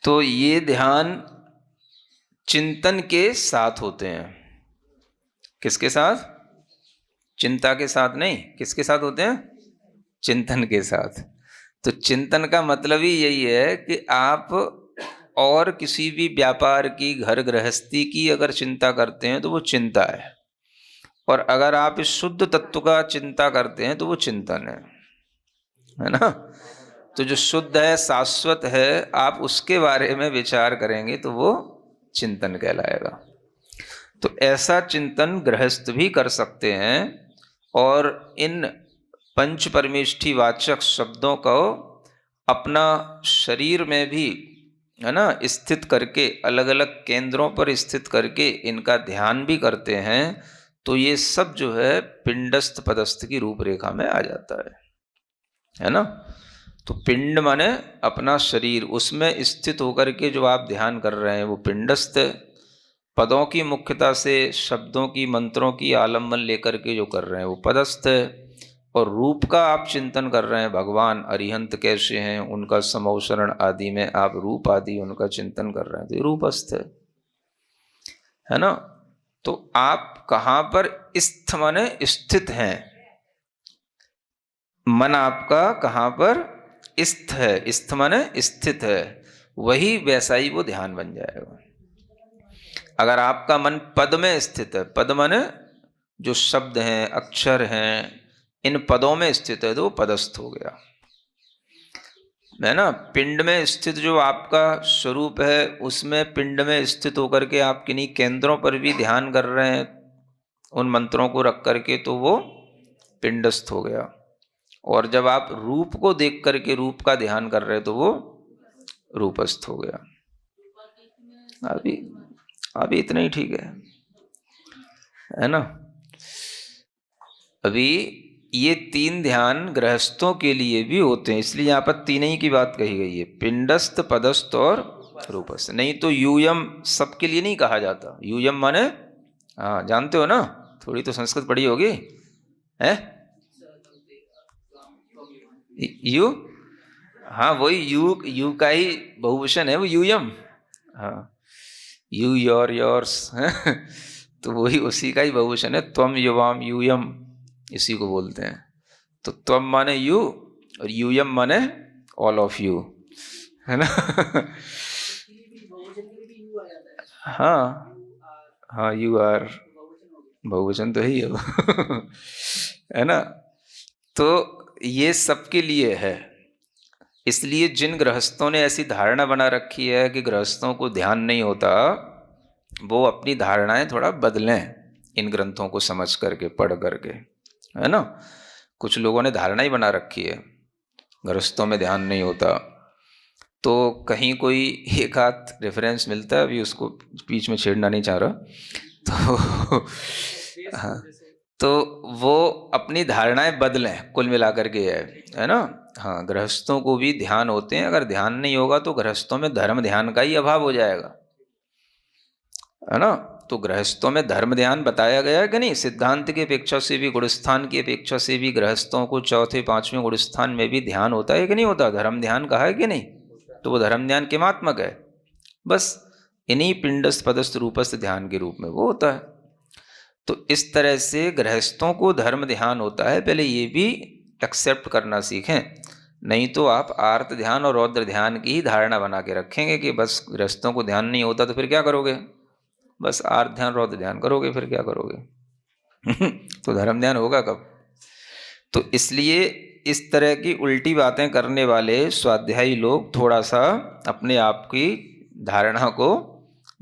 तो ये ध्यान चिंतन के साथ होते हैं। किसके साथ? चिंता के साथ नहीं, किसके साथ होते हैं? चिंतन के साथ। तो चिंतन का मतलब ही यही है कि आप और किसी भी व्यापार की, घर गृहस्थी की अगर चिंता करते हैं तो वो चिंता है, और अगर आप इस शुद्ध तत्व का चिंता करते हैं तो वो चिंतन है ना। तो जो शुद्ध है, शाश्वत है, आप उसके बारे में विचार करेंगे तो वो चिंतन कहलाएगा। तो ऐसा चिंतन गृहस्थ भी कर सकते हैं, और इन पंच परमेष्ठी वाचक शब्दों को अपना शरीर में भी, है ना, स्थित करके, अलग अलग केंद्रों पर स्थित करके इनका ध्यान भी करते हैं। तो ये सब जो है पिंडस्थ पदस्थ की रूपरेखा में आ जाता है ना। तो पिंड माने अपना शरीर, उसमें स्थित होकर के जो आप ध्यान कर रहे हैं वो पिंडस्थ है। पदों की मुख्यता से, शब्दों की, मंत्रों की आलम्बन लेकर के जो कर रहे हैं वो पदस्थ है। और रूप का आप चिंतन कर रहे हैं, भगवान अरिहंत कैसे हैं, उनका समौशरण आदि में आप रूप आदि उनका चिंतन कर रहे हैं, तो ये रूपस्थ है ना। तो आप कहाँ पर स्थ माने स्थित हैं, मन आपका कहाँ पर स्थ है, स्थ माने स्थित है, वही वैसा ही वो ध्यान बन जाएगा। अगर आपका मन पद में स्थित है, पद माने जो शब्द हैं, अक्षर हैं, इन पदों में स्थित है, तो वो पदस्थ हो गया, है ना। पिंड में स्थित जो आपका स्वरूप है, उसमें पिंड में स्थित होकर के आप किन्हीं केंद्रों पर भी ध्यान कर रहे हैं उन मंत्रों को रख करके, तो वो पिंडस्थ हो गया। और जब आप रूप को देख करके रूप का ध्यान कर रहे हैं तो वो रूपस्थ हो गया। अभी इतना ही ठीक है ना। अभी ये तीन ध्यान गृहस्थों के लिए भी होते हैं, इसलिए यहाँ पर तीन ही की बात कही गई है, पिंडस्थ, पदस्थ और रूपस्थ। नहीं तो यूयम सबके लिए नहीं कहा जाता। यूयम माने, हाँ जानते हो ना, थोड़ी तो संस्कृत पढ़ी होगी है। यू, हाँ वही यू का ही बहुवचन है वो, यूयम। हाँ, यू, योर, योर्स तो वही उसी का ही बहुवचन है। त्वम, युवाम, यूयम, इसी को बोलते हैं। तो त्वम माने यू, और यूयम माने ऑल ऑफ यू, है ना हाँ हाँ, यू आर बहुवचन तो ही है वो है ना। तो ये सबके लिए है। इसलिए जिन गृहस्थों ने ऐसी धारणा बना रखी है कि गृहस्थों को ध्यान नहीं होता, वो अपनी धारणाएं थोड़ा बदलें इन ग्रंथों को समझ करके, पढ़ करके, है ना। कुछ लोगों ने धारणा ही बना रखी है गृहस्थों में ध्यान नहीं होता। तो कहीं कोई एक आध रेफरेंस मिलता है, अभी उसको बीच में छेड़ना नहीं चाह रहा, तो हाँ, तो वो अपनी धारणाएं बदलें, कुल मिलाकर के है ना। हाँ, गृहस्थों को भी ध्यान होते हैं, अगर ध्यान नहीं होगा तो गृहस्थों में धर्म ध्यान का ही अभाव हो जाएगा, है ना। तो गृहस्थों में धर्म ध्यान बताया गया है कि नहीं। सिद्धांत की अपेक्षा से भी, गुणस्थान की अपेक्षा से भी गृहस्थों को चौथे पांचवें गुणस्थान में भी ध्यान होता है कि नहीं होता, धर्म ध्यान कहा है कि नहीं। तो वो धर्म ध्यान किमात्मक है, बस इन्हीं पिंडस्थ, पदस्थ, रूपस्थ ध्यान के रूप में वो होता है। तो इस तरह से गृहस्थों को धर्म ध्यान होता है, पहले ये भी एक्सेप्ट करना सीखें। नहीं तो आप आर्त ध्यान और रौद्र ध्यान की ही धारणा बना के रखेंगे कि बस गृहस्थों को ध्यान नहीं होता तो फिर क्या करोगे, बस आर्त ध्यान रौद्र ध्यान करोगे, फिर क्या करोगे तो धर्म ध्यान होगा कब। तो इसलिए इस तरह की उल्टी बातें करने वाले स्वाध्यायी लोग थोड़ा सा अपने आप की धारणा को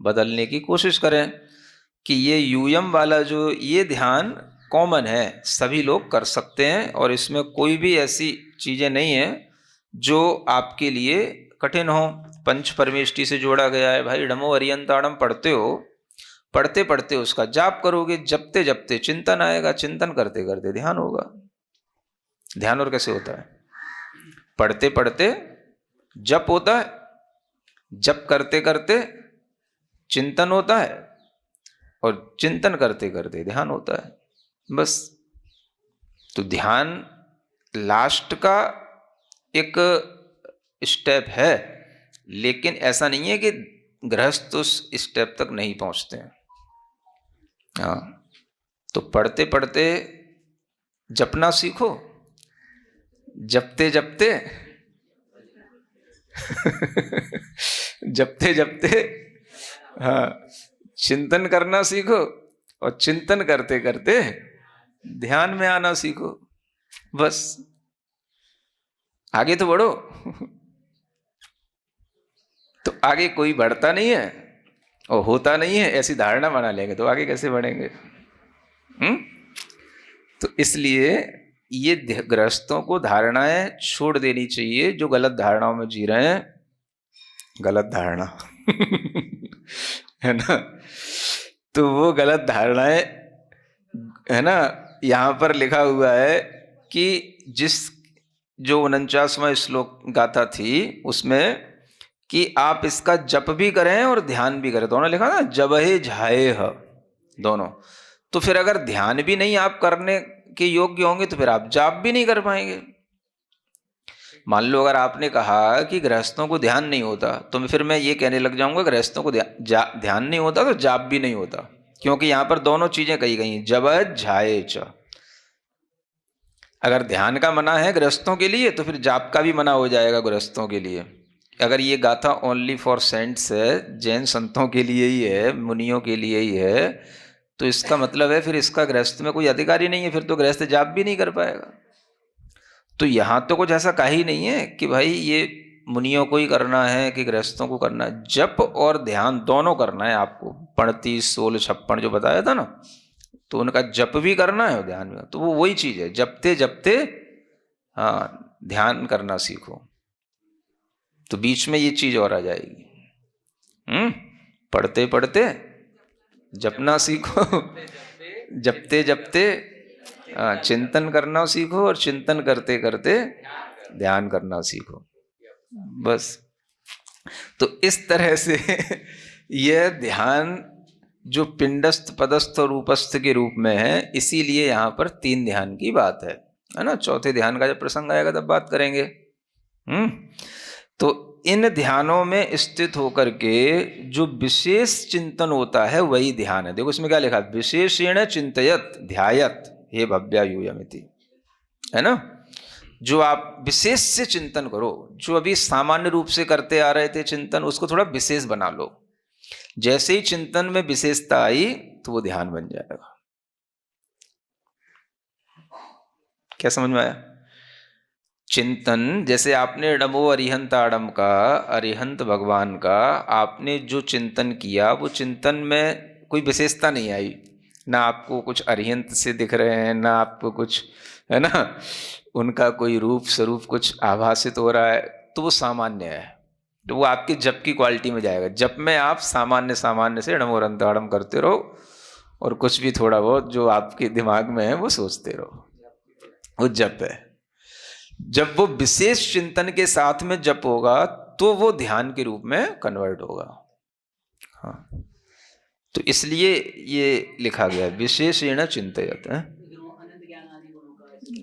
बदलने की कोशिश करें कि ये यूयम वाला जो ये ध्यान कॉमन है, सभी लोग कर सकते हैं, और इसमें कोई भी ऐसी चीज़ें नहीं है जो आपके लिए कठिन हो। पंच परमेष्टि से जोड़ा गया है भाई, डमो अरियंताड़म पढ़ते हो, पढ़ते पढ़ते उसका जाप करोगे, जपते जपते चिंतन आएगा, चिंतन करते करते ध्यान होगा। ध्यान और कैसे होता है, पढ़ते पढ़ते जप होता है, जप करते करते चिंतन होता है, और चिंतन करते करते ध्यान होता है बस। तो ध्यान लास्ट का एक स्टेप है, लेकिन ऐसा नहीं है कि गृहस्थ उस स्टेप तक नहीं पहुंचते हैं। हाँ, तो पढ़ते पढ़ते जपना सीखो, जपते जपते जपते जपते हाँ चिंतन करना सीखो, और चिंतन करते करते ध्यान में आना सीखो, बस आगे तो बढ़ो। तो आगे कोई बढ़ता नहीं है और होता नहीं है, ऐसी धारणा बना लेंगे तो आगे कैसे बढ़ेंगे? तो इसलिए ये गृहस्थों को धारणाएं छोड़ देनी चाहिए जो गलत धारणाओं में जी रहे हैं। गलत धारणा है ना, तो वो गलत धारणाएं है ना। यहां पर लिखा हुआ है कि जिस जो 49वां श्लोक गाथा थी उसमें कि आप इसका जप भी करें और ध्यान भी करें, दोनों लिखा ना, जबहे झाए दोनों। तो फिर अगर ध्यान भी नहीं आप करने के योग्य होंगे तो फिर आप जाप भी नहीं कर पाएंगे। मान लो अगर आपने कहा कि गृहस्थों को ध्यान नहीं होता, तो फिर मैं ये कहने लग जाऊंगा गृहस्थों को ध्यान नहीं होता तो जाप भी नहीं होता, क्योंकि यहां पर दोनों चीजें कही गई, जब झाए च। अगर ध्यान का मना है गृहस्थों के लिए तो फिर जाप का भी मना हो जाएगा गृहस्थों के लिए। अगर ये गाथा ओनली फॉर सेंट्स है, जैन संतों के लिए ही है, मुनियों के लिए ही है, तो इसका मतलब है फिर इसका गृहस्थ में कोई अधिकार ही नहीं है, फिर तो गृहस्थ जाप भी नहीं कर पाएगा। तो यहां तो कुछ ऐसा कहा ही नहीं है कि भाई ये मुनियों को ही करना है कि गृहस्थों को करना है। जप और ध्यान दोनों करना है आपको, 35, 16, 56 जो बताया था ना, तो उनका जप भी करना है और ध्यान भी। तो वो वही चीज है, जपते जपते हाँ ध्यान करना सीखो, तो बीच में ये चीज और आ जाएगी। पढ़ते पढ़ते जपना सीखो, जपते जपते चिंतन करना सीखो, और चिंतन करते करते ध्यान करना सीखो, बस। तो इस तरह से यह ध्यान जो पिंडस्थ पदस्थ और रूपस्थ के रूप में है, इसीलिए यहां पर 3 ध्यान की बात है ना। चौथे ध्यान का जब प्रसंग आएगा तब बात करेंगे। तो इन ध्यानों में स्थित होकर के जो विशेष चिंतन होता है वही ध्यान है। देखो इसमें क्या लिखा, विशेषेण चिंतयत ध्यायत हे भव्यायूयमिति, है ना। जो आप विशेष से चिंतन करो, जो अभी सामान्य रूप से करते आ रहे थे चिंतन, उसको थोड़ा विशेष बना लो। जैसे ही चिंतन में विशेषता आई तो वो ध्यान बन जाएगा। क्या समझ में आया? चिंतन जैसे आपने नमो अरिहंताड़म का, अरिहंत भगवान का आपने जो चिंतन किया, वो चिंतन में कोई विशेषता नहीं आई, ना आपको कुछ अरिहंत से दिख रहे हैं, ना आपको कुछ, है ना, उनका कोई रूप स्वरूप कुछ आभासित हो रहा है, तो वो सामान्य है। तो वो आपके जप की क्वालिटी में जाएगा। जप में आप सामान्य सामान्य से नमो अरिहंताड़म करते रहो, और कुछ भी थोड़ा बहुत जो आपके दिमाग में है वो सोचते रहो, वो जप है। जब वो विशेष चिंतन के साथ में जप होगा तो वो ध्यान के रूप में कन्वर्ट होगा। हाँ, तो इसलिए ये लिखा गया विशेषेण चिंतयत है।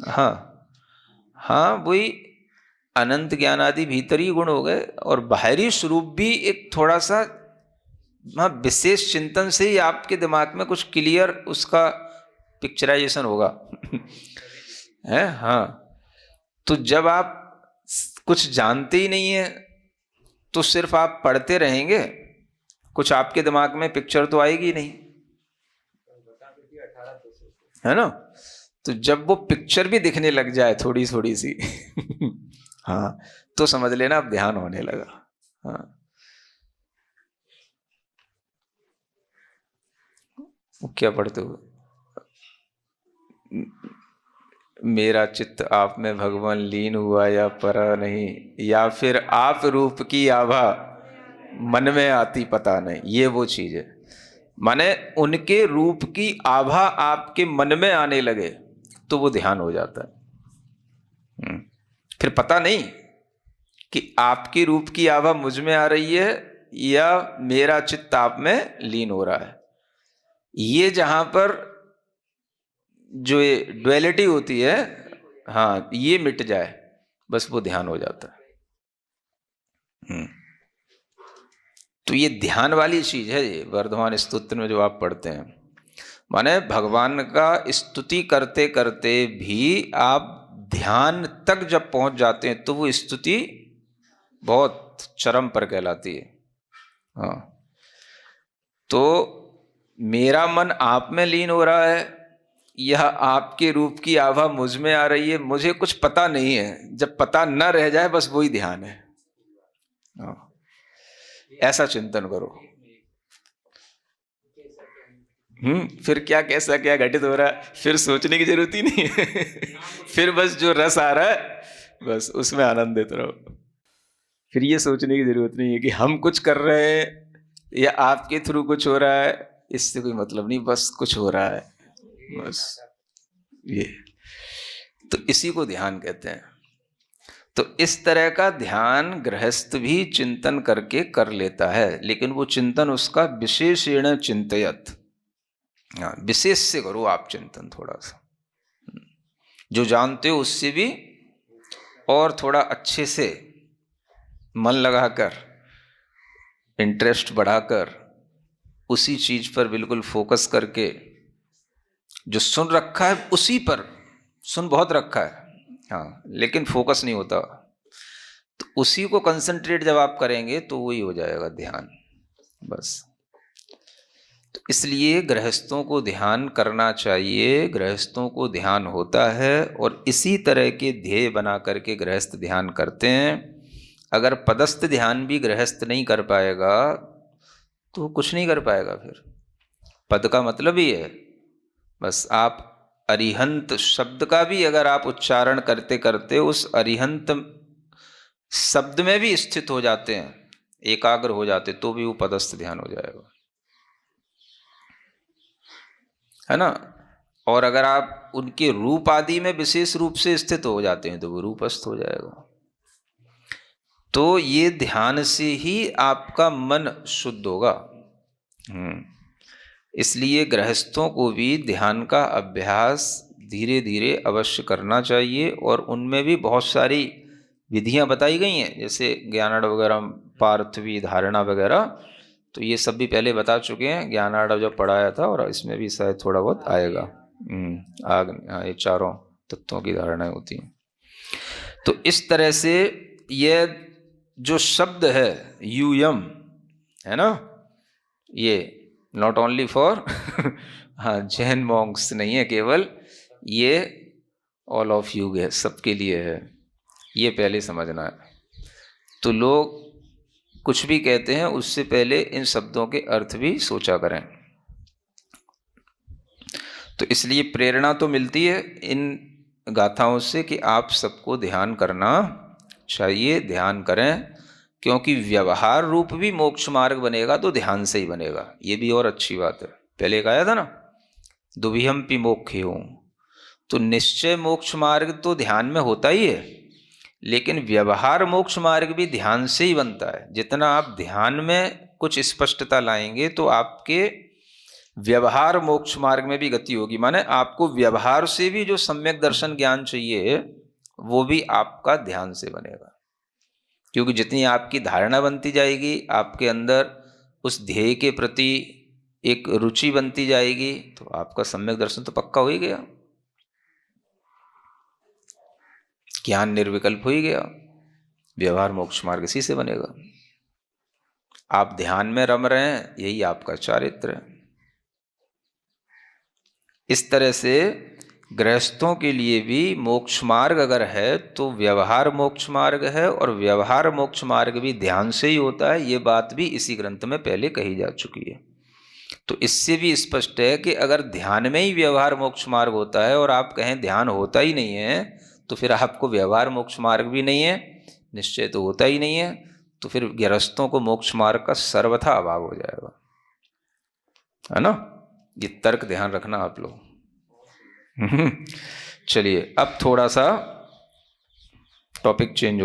हाँ हाँ, वही अनंत ज्ञान आदि भीतरी गुण हो गए, और बाहरी स्वरूप भी एक थोड़ा सा हाँ विशेष चिंतन से ही आपके दिमाग में कुछ क्लियर उसका पिक्चराइजेशन होगा है। हाँ, तो जब आप कुछ जानते ही नहीं है तो सिर्फ आप पढ़ते रहेंगे, कुछ आपके दिमाग में पिक्चर तो आएगी नहीं, है ना। तो जब वो पिक्चर भी दिखने लग जाए थोड़ी थोड़ी सी हाँ, तो समझ लेना अब ध्यान होने लगा। हाँ, क्या पढ़ते हो? मेरा चित्त आप में भगवान लीन हुआ या परा नहीं, या फिर आप रूप की आभा मन में आती पता नहीं, ये वो चीज है। माने उनके रूप की आभा आपके मन में आने लगे तो वो ध्यान हो जाता है। फिर पता नहीं कि आपकी रूप की आभा मुझ में आ रही है या मेरा चित्त आप में लीन हो रहा है, ये जहां पर जो ड्युअलिटी होती है, हाँ, ये मिट जाए, बस वो ध्यान हो जाता है। तो ये ध्यान वाली चीज है, ये वर्धमान स्तोत्र में जो आप पढ़ते हैं, माने भगवान का स्तुति करते करते भी आप ध्यान तक जब पहुंच जाते हैं तो वो स्तुति बहुत चरम पर कहलाती है। हाँ, तो मेरा मन आप में लीन हो रहा है, यह आपके रूप की आभा मुझ में आ रही है, मुझे कुछ पता नहीं है, जब पता न रह जाए बस वही ध्यान है। हाँ, ऐसा चिंतन करो। फिर क्या कैसा क्या घटित हो रहा है, फिर सोचने की जरूरत ही नहीं है। फिर बस जो रस आ रहा है बस उसमें आनंदित रहो। फिर ये सोचने की जरूरत नहीं है कि हम कुछ कर रहे हैं या आपके थ्रू कुछ हो रहा है, इससे कोई मतलब नहीं, बस कुछ हो रहा है बस। ये तो इसी को ध्यान कहते हैं। तो इस तरह का ध्यान गृहस्थ भी चिंतन करके कर लेता है, लेकिन वो चिंतन उसका विशेषेण चिंतयत, विशेष से करो आप चिंतन, थोड़ा सा जो जानते हो उससे भी और थोड़ा अच्छे से मन लगाकर, इंटरेस्ट बढ़ाकर, उसी चीज पर बिल्कुल फोकस करके, जो सुन रखा है उसी पर, सुन बहुत रखा है हाँ, लेकिन फोकस नहीं होता, तो उसी को कंसंट्रेट जब आप करेंगे तो वही हो जाएगा ध्यान बस। तो इसलिए गृहस्थों को ध्यान करना चाहिए, गृहस्थों को ध्यान होता है, और इसी तरह के ध्येय बना करके गृहस्थ ध्यान करते हैं। अगर पदस्थ ध्यान भी गृहस्थ नहीं कर पाएगा तो कुछ नहीं कर पाएगा। फिर पद का मतलब ही है बस, आप अरिहंत शब्द का भी अगर आप उच्चारण करते करते उस अरिहंत शब्द में भी स्थित हो जाते हैं, एकाग्र हो जाते, तो भी वो पदस्थ ध्यान हो जाएगा, है ना। और अगर आप उनके रूप आदि में विशेष रूप से स्थित हो जाते हैं तो वो रूपस्थ हो जाएगा। तो ये ध्यान से ही आपका मन शुद्ध होगा। इसलिए गृहस्थों को भी ध्यान का अभ्यास धीरे धीरे अवश्य करना चाहिए, और उनमें भी बहुत सारी विधियां बताई गई हैं, जैसे ज्ञानार्णव वगैरह, पार्थवी धारणा वगैरह, तो ये सब भी पहले बता चुके हैं, ज्ञानार्णव जब पढ़ाया था, और इसमें भी शायद थोड़ा बहुत आएगा। ये चारों तत्वों की धारणाएं होती हैं। तो इस तरह से ये जो शब्द है यूयम, है ना, ये नॉट ओनली फॉर हाँ जैन मॉन्क्स नहीं है केवल, ये ऑल ऑफ यू है, सबके लिए है, ये पहले समझना है। तो लोग कुछ भी कहते हैं उससे पहले इन शब्दों के अर्थ भी सोचा करें। तो इसलिए प्रेरणा तो मिलती है इन गाथाओं से कि आप सबको ध्यान करना चाहिए, ध्यान करें, क्योंकि व्यवहार रूप भी मोक्ष मार्ग बनेगा तो ध्यान से ही बनेगा। ये भी और अच्छी बात है, पहले एक आया था ना, दुभियम्पि मोक्षेय, तो निश्चय मोक्ष मार्ग तो ध्यान में होता ही है, लेकिन व्यवहार मोक्ष मार्ग भी ध्यान से ही बनता है। जितना आप ध्यान में कुछ स्पष्टता लाएंगे तो आपके व्यवहार मोक्ष मार्ग में भी गति होगी, माने आपको व्यवहार से भी जो सम्यक दर्शन ज्ञान चाहिए वो भी आपका ध्यान से बनेगा। क्योंकि जितनी आपकी धारणा बनती जाएगी, आपके अंदर उस ध्येय के प्रति एक रुचि बनती जाएगी, तो आपका सम्यक दर्शन तो पक्का हो ही गया, ज्ञान निर्विकल्प हो ही गया। व्यवहार मोक्ष मार्ग इसी से बनेगा। आप ध्यान में रम रहे हैं, यही आपका चारित्र है। इस तरह से गृहस्थों के लिए भी मोक्ष मार्ग अगर है तो व्यवहार मोक्ष मार्ग है, और व्यवहार मोक्ष मार्ग भी ध्यान से ही होता है। ये बात भी इसी ग्रंथ में पहले कही जा चुकी है। तो इससे भी स्पष्ट है कि अगर ध्यान में ही व्यवहार मोक्ष मार्ग होता है और आप कहें ध्यान होता ही नहीं है, तो फिर आपको व्यवहार मोक्ष मार्ग भी नहीं है, निश्चय तो होता ही नहीं है, तो फिर गृहस्थों को मोक्ष मार्ग का सर्वथा अभाव हो जाएगा, है ना। ये तर्क ध्यान रखना आप लोग। चलिए अब थोड़ा सा टॉपिक चेंज हो